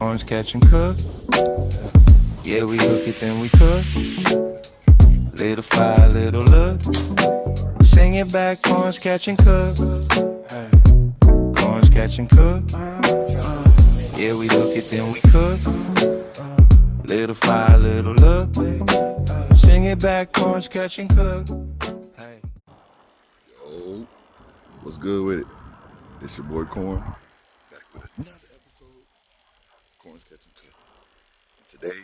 Orange catch and cook. Yeah, we hook it, then we cook. Little fire, little look. Sing it back, orange catch and cook. Hey. Orange catch and cook. Yeah, we hook it, then we cook. Little fire, little look. Sing it back, orange catch and cook. Hey. Yo, what's good with it? It's your boy Corn, back with another episode of Corn's Catch and Cook. And today,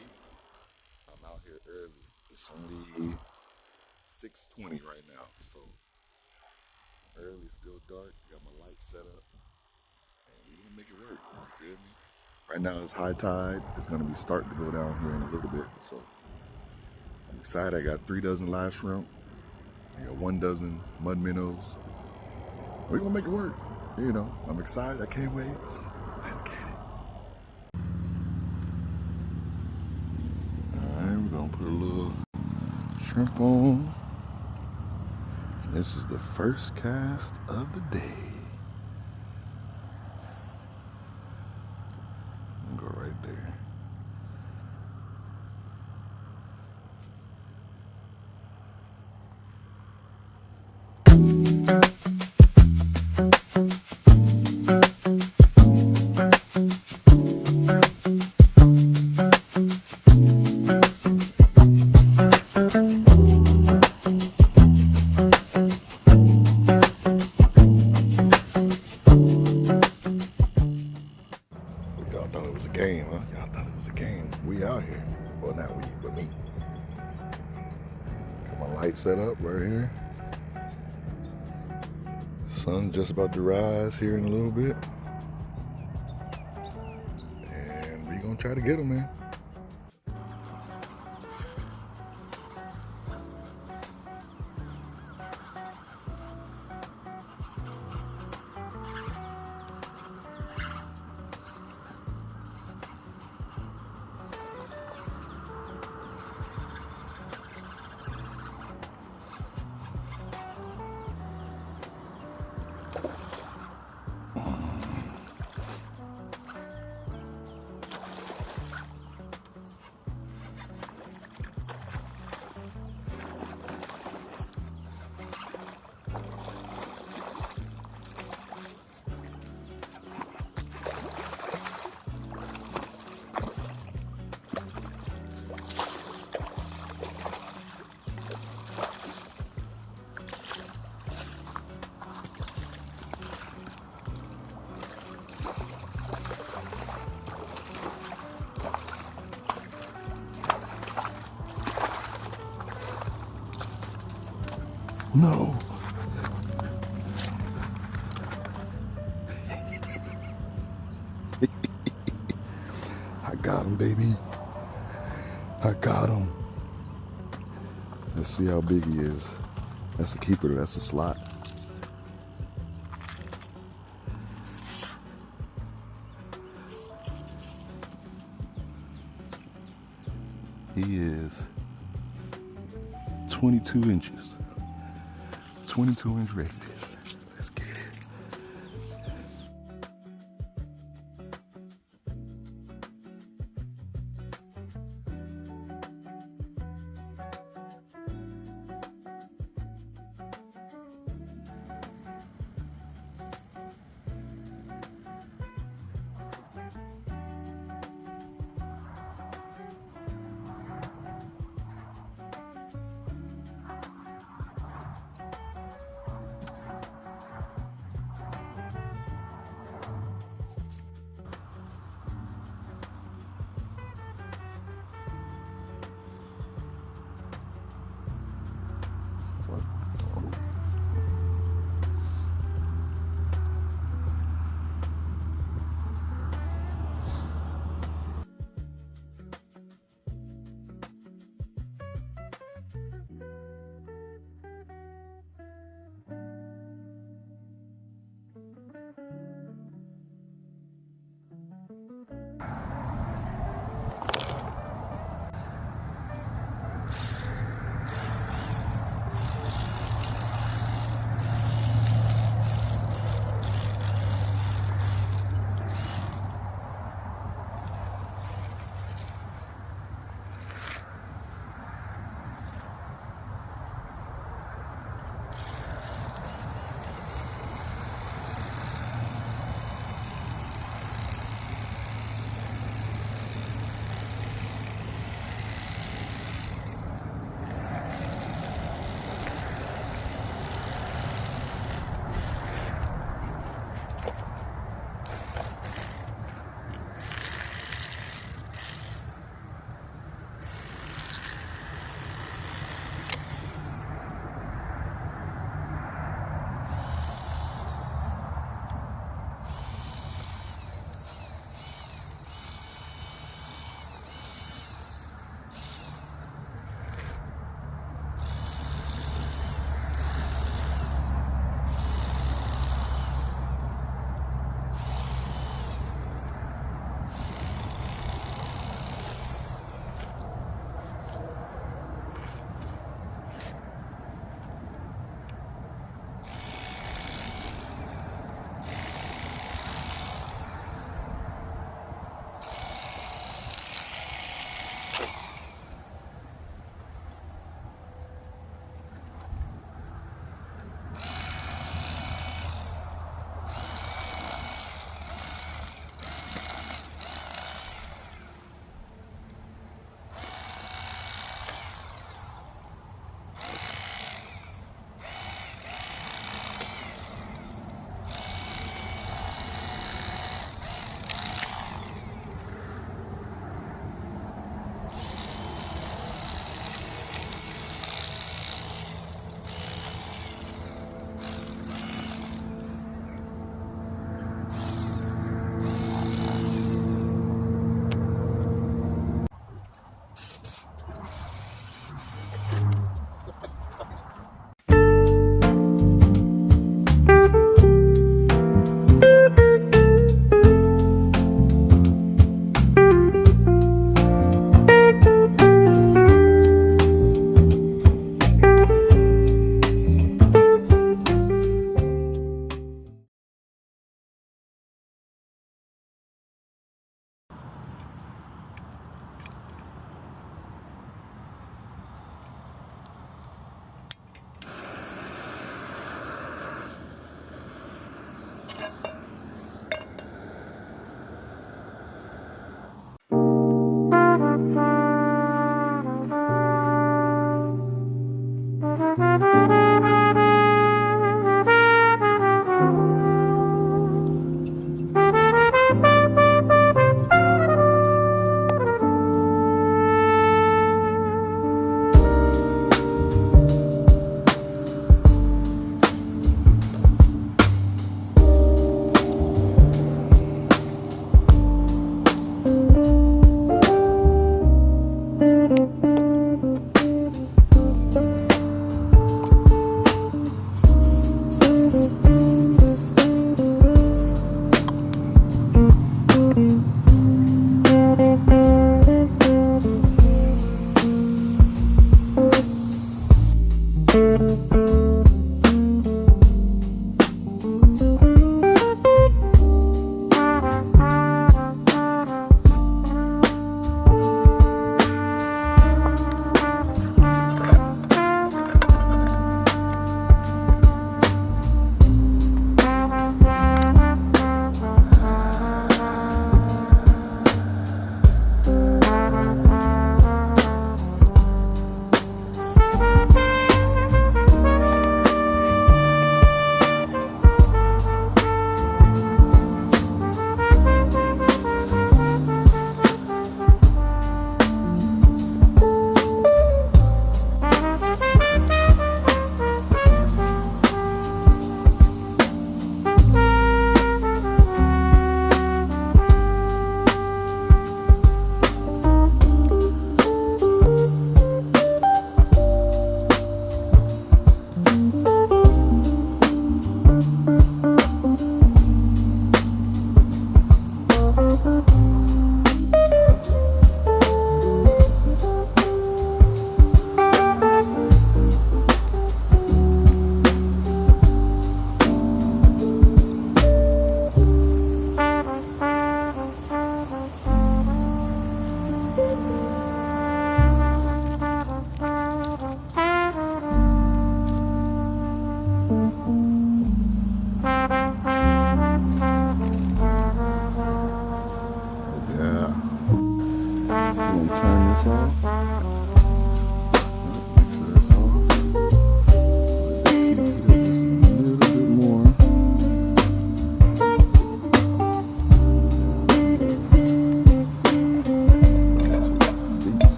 I'm out here early. It's only 6:20 right now, so I'm early, still dark. Got my lights set up, and we're gonna make it work. You feel me? Right now it's high tide. It's gonna be starting to go down here in a little bit, so I'm excited. I got 3 dozen live shrimp. I got 1 dozen mud minnows. We're gonna make it work. You know, I'm excited. I can't wait. So let's get it. Alright, we're gonna put a little shrimp on. And this is the first cast of the day. Go right there. Y'all thought it was a game, huh? Y'all thought it was a game. We out here. Well, not we, but me. Got my light set up right here. Sun's just about to rise here in a little bit. And we gonna try to get them, man. No. I got him, baby. I got him. Let's see how big he is. That's a keeper. That's a slot. He is 22 inches. 22-inch redfish. Let's get it.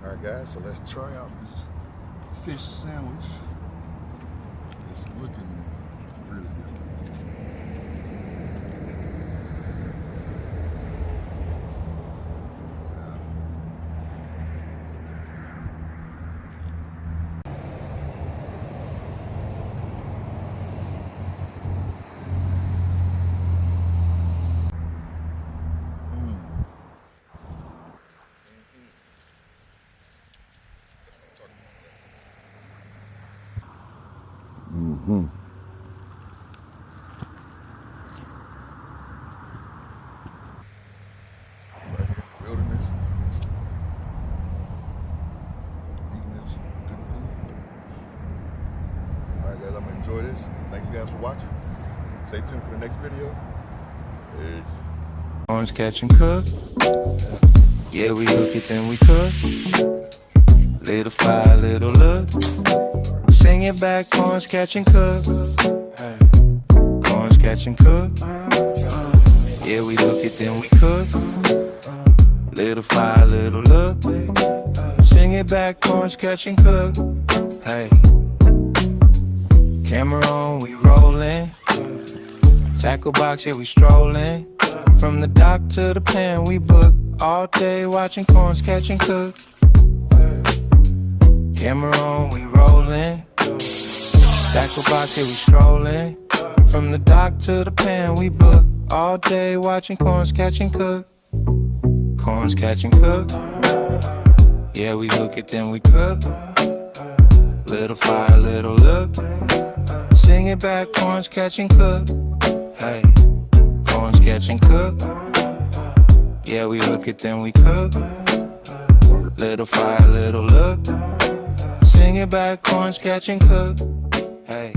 Alright guys, so let's try out this fish sandwich. It's looking really good. Mm-hmm. Right here in the wilderness, eating this good food. Alright guys, I'm gonna enjoy this. Thank you guys for watching. Stay tuned for the next video. Peace. Orange catch and cook. Yeah, we hook it, then we cook. Little fire, little look. Sing it back, corns catch and cook. Hey. Corns catch and cook. Yeah, we hook it, then we cook. Little fire, little look. Sing it back, corns catch and cook. Hey. Camera on, we rollin'. Tackle box, yeah, we strollin'. From the dock to the pan, we book. All day watching corns catch and cook. Camera on, we rollin'. Tackle box, yeah, we strollin'. From the dock to the pan, we book. All day watching corns catch and cook. Corns catch and cook. Yeah, we hook it, then we cook. Little fire, little look. Sing it back, corns catch and cook. Hey, corns catch and cook. Yeah, we hook it, then we cook. Little fire, little look. Sing it back, corns catch and cook. Hey.